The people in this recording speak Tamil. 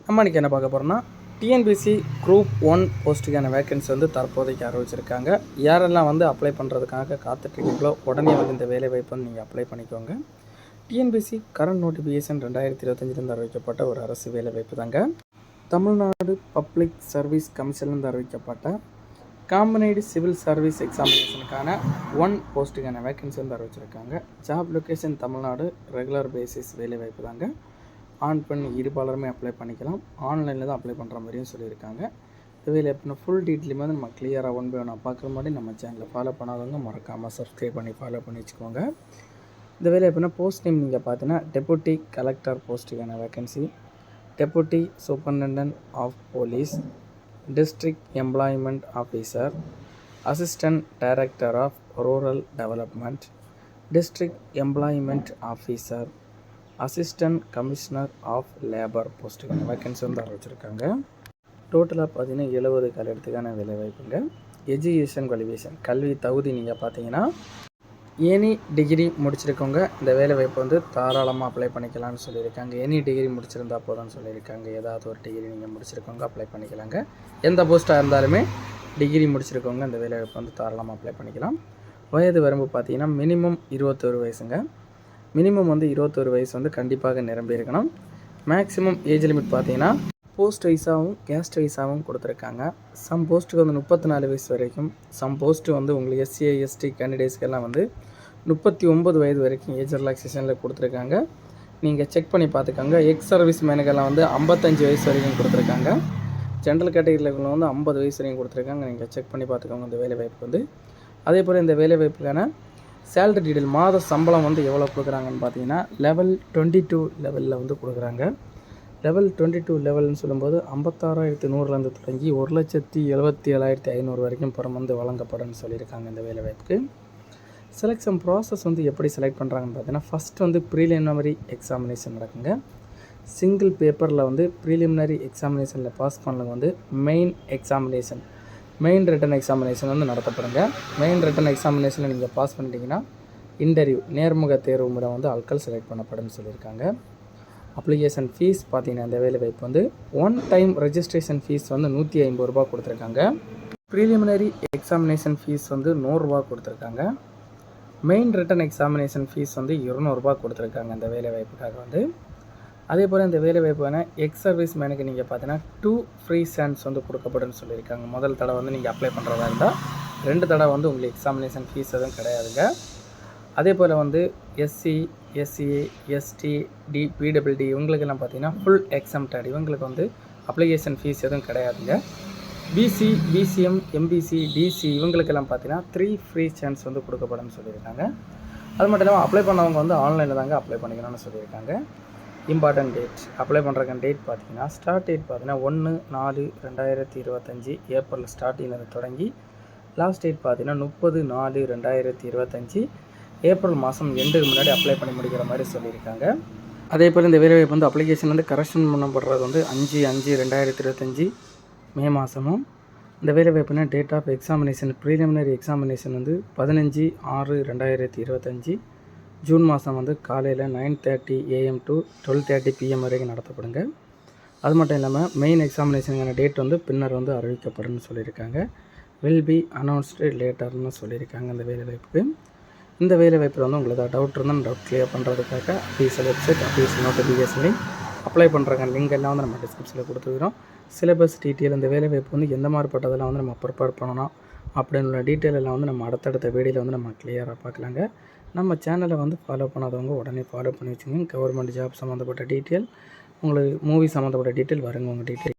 நம்ம இன்றைக்கி என்ன பார்க்க போகிறோம்னா டிஎன்பிஎஸ்சி குரூப் 1 போஸ்ட்டுக்கான வேக்கன்சி வந்து தற்போதைக்கு அறிவிச்சிருக்காங்க. யாரெல்லாம் வந்து அப்ளை பண்ணுறதுக்காக காத்துட்ருக்கீங்களோ உடனே வந்து இந்த வேலைவாய்ப்பு வந்து நீங்கள் அப்ளை பண்ணிக்கோங்க. டிஎன்பிஎஸ்சி கரண்ட் நோட்டிஃபிகேஷன் 2025 அறிவிக்கப்பட்ட ஒரு அரசு வேலைவாய்ப்பு தாங்க. தமிழ்நாடு பப்ளிக் சர்வீஸ் கமிஷன்லேருந்து அறிவிக்கப்பட்ட காம்பனைடு சிவில் சர்வீஸ் எக்ஸாமினேஷனுக்கான 1 போஸ்ட்டுக்கான வேக்கன்சி வந்து அறிவிச்சிருக்காங்க. Job location Tamil Nadu, regular basis வேலைவாய்ப்பு தாங்க. ஆண் பெண் இருபாலருமே அப்ளை பண்ணிக்கலாம். ஆன்லைனில் தான் அப்ளை பண்ணுற மாதிரியும் சொல்லியிருக்காங்க. இந்த வேலைவாய்ப்புனா ஃபுல் டீட்டெயிலுமே வந்து நம்ம கிளியராக 1 by 1 பார்க்குற மாதிரி நம்ம சேனலில் ஃபாலோ பண்ணாதவங்க மறக்காமல் சப்ஸ்கிரைப் பண்ணி ஃபாலோ பண்ணி வச்சுக்கோங்க. இந்த வேலைவாய்ப்புனா போஸ்ட் நேம் நீங்கள் பார்த்தீங்கன்னா டெபுட்டி கலெக்டர் போஸ்ட்டுக்கான vacancy, deputy superintendent of police, district employment officer, assistant director of rural development, district employment officer, assistant commissioner of labour போஸ்ட்டுக்கான வேக்கன்சி வந்து அறிவிச்சிருக்காங்க. டோட்டலாக பார்த்தீங்கன்னா 70 காலத்துக்கான வேலைவாய்ப்புங்க. எஜுகேஷன் குவாலிஃபிகேஷன் கல்வி தகுதி நீங்கள் பார்த்தீங்கன்னா எனி டிகிரி முடிச்சிருக்கவங்க இந்த வேலைவாய்ப்பு வந்து தாராளமாக அப்ளை பண்ணிக்கலாம்னு சொல்லியிருக்காங்க. எனி டிகிரி முடிச்சிருந்தா போதும்னு சொல்லியிருக்காங்க. ஏதாவது ஒரு டிகிரி நீங்கள் முடிச்சிருக்கவங்க அப்ளை பண்ணிக்கலாங்க. எந்த போஸ்ட்டாக இருந்தாலுமே டிகிரி முடிச்சிருக்கவங்க இந்த வேலைவாய்ப்பு வந்து தாராளமாக அப்ளை பண்ணிக்கலாம். வயது வரம்பு பார்த்தீங்கன்னா மினிமம் 21 வயசுங்க. மினிமம் வந்து 21 வயசு வந்து கண்டிப்பாக நிரம்பி இருக்கணும். மேக்ஸிமம் ஏஜ் லிமிட் பார்த்தீங்கன்னா போஸ்ட் வைஸாகவும் கேஸ்ட் வைஸாகவும் கொடுத்துருக்காங்க. சம் போஸ்ட்டுக்கு வந்து 34 வயசு வரைக்கும், சம் போஸ்ட்டு வந்து உங்களுக்கு எஸ்சி எஸ்டி கேண்டிடேட்ஸ்க்கெல்லாம் வந்து 39 வயது வரைக்கும் ஏஜ் ரிலாக்ஸேஷனில் கொடுத்துருக்காங்க. நீங்கள் செக் பண்ணி பார்த்துக்கோங்க. எக்ஸ் சர்வீஸ் மேனுக்கெல்லாம் வந்து 55 வயசு வரைக்கும் கொடுத்துருக்காங்க. ஜென்ரல் கேட்டகரியில் வந்து 50 வயசு வரைக்கும் கொடுத்துருக்காங்க. நீங்கள் செக் பண்ணி பார்த்துக்கோங்க இந்த வேலைவாய்ப்பு வந்து. அதே போல் இந்த வேலைவாய்ப்புக்கான சேலரி டீட்டெயில் மாத சம்பளம் வந்து எவ்வளோ கொடுக்குறாங்கன்னு பார்த்தீங்கன்னா லெவல் 22 லெவலில் வந்து கொடுக்குறாங்க. லெவல் 22 லெவல்னு சொல்லும்போது 56,100 தொடங்கி 1,77,500 வரைக்கும் பெர் மந்த் வழங்கப்படும்னு சொல்லியிருக்காங்க. இந்த வேலைவாய்ப்புக்கு செலெக்ஷன் ப்ராசஸ் வந்து எப்படி செலக்ட் பண்ணுறாங்கன்னு பார்த்தீங்கன்னா ஃபஸ்ட்டு வந்து ப்ரீலிமினரி எக்ஸாமினேஷன் நடக்குங்க. சிங்கிள் பேப்பரில் வந்து ப்ரீலிமினரி எக்ஸாமினேஷனில் பாஸ் பண்ணவங்க வந்து மெயின் ரிட்டன் எக்ஸாமினேஷன் வந்து நடத்தப்படுங்க. மெயின் ரிட்டன் எக்ஸாமினேஷனில் நீங்கள் பாஸ் பண்ணிட்டீங்கன்னா இன்டர்வியூ நேர்முக தேர்வு மூலம் வந்து ஆட்கள் செலக்ட் பண்ணப்படும்னு சொல்லியிருக்காங்க. அப்ளிகேஷன் ஃபீஸ் பார்த்தீங்கன்னா இந்த வேலைவாய்ப்பு வந்து 1 டைம் ரெஜிஸ்ட்ரேஷன் ஃபீஸ் வந்து 150 ரூபா கொடுத்துருக்காங்க. ப்ரீலிமினரி எக்ஸாமினேஷன் ஃபீஸ் வந்து 100 ரூபா கொடுத்துருக்காங்க. மெயின் ரிட்டன் எக்ஸாமினேஷன் ஃபீஸ் வந்து 200 ரூபா கொடுத்துருக்காங்க இந்த வேலைவாய்ப்புக்காக வந்து. அதே போல் இந்த வேலைவாய்ப்பான எக்ஸ் சர்வீஸ் மேனுக்கு நீங்கள் பார்த்தீங்கன்னா 2 ஃப்ரீ சான்ஸ் வந்து கொடுக்கப்படும்னு சொல்லியிருக்காங்க. முதல் தடவை வந்து நீங்கள் அப்ளை பண்ணுறதா இருந்தால் 2 தடவை வந்து உங்களுக்கு எக்ஸாமினேஷன் ஃபீஸ் எதுவும் கிடையாதுங்க. அதே போல் வந்து எஸ்சி, எஸ்சிஏ, எஸ்டி, பிடபிள்யூடி இவங்களுக்கெல்லாம் பார்த்தீங்கன்னா ஃபுல் எக்ஸம்டட். இவங்களுக்கு வந்து அப்ளிகேஷன் ஃபீஸ் எதுவும் கிடையாதுங்க. பிசி, பிசிஎம், எம்பிசி, டிசி இவங்களுக்கெல்லாம் பார்த்தீங்கன்னா 3 ஃப்ரீ சான்ஸ் வந்து கொடுக்கப்படும்னு சொல்லியிருக்காங்க. அது மட்டும் இல்லாமல் அப்ளை பண்ணவங்க வந்து ஆன்லைனில் தாங்க அப்ளை பண்ணிக்கணும்னு சொல்லியிருக்காங்க. இம்பார்ட்டன்ட் டேட் அப்ளை பண்ணுறதுக்கான டேட் பார்த்தீங்கன்னா ஸ்டார்ட் டேட் பார்த்தீங்கன்னா 1/4/2025 ஏப்ரல் ஸ்டார்டிங்கில் தொடங்கி லாஸ்ட் டேட் பார்த்தீங்கன்னா 30/4/2025 ஏப்ரல் மாதம் எண்டுக்கு முன்னாடி அப்ளை பண்ணி முடிக்கிற மாதிரி சொல்லியிருக்காங்க. அதே போல் இந்த வேலைவாய்ப்பு வந்து அப்ளிகேஷன் வந்து கரெக்ஷன் பண்ணப்படுறது வந்து 5/5/2025 மே மாதமும். இந்த வேலைவாய்ப்புனா date of examination preliminary examination வந்து 15/6/2025 ஜூன் மாதம் வந்து காலையில் 9:30 AM to 12:30 PM வரைக்கும் நடத்தப்படுங்க. அது மட்டும் இல்லாமல் மெயின் எக்ஸாமினேஷனுக்கான டேட் வந்து பின்னர் வந்து அறிவிக்கப்படும்னு சொல்லியிருக்காங்க. வில் பி அனௌன்ஸ்டு லேட்டர்னு சொல்லியிருக்காங்க இந்த வேலைவாய்ப்புக்கு. இந்த வேலைவாய்ப்பில் வந்து உங்களுக்கு டவுட் இருந்தால் டவுட் கிளியர் பண்ணுறதுக்காக official website, official notification apply பண்ணுறாங்க லிங்க் எல்லாம் வந்து நம்ம டிஸ்கிரிப்ஷனில் கொடுத்துக்கிறோம். சிலபஸ் டீட்டெயில் இந்த வேலைவாய்ப்பு வந்து எந்த மாதிரிப்பட்டதெல்லாம் வந்து நம்ம ப்ரிப்பேர் பண்ணணும் அப்படின்னு டீட்டெயில் எல்லாம் வந்து நம்ம அடுத்தடுத்த வீடியோவில் வந்து நம்ம கிளியராக பார்க்கலாங்க. நம்ம சேனலை வந்து ஃபாலோ பண்ணாதவங்க உடனே ஃபாலோ பண்ணி வச்சுங்க. கவர்மெண்ட் ஜாப் சம்மந்தப்பட்ட டீட்டெயில், உங்களுக்கு மூவி சம்மந்தப்பட்ட டீட்டெயில் வருங்க உங்கள் டீட்டெயில்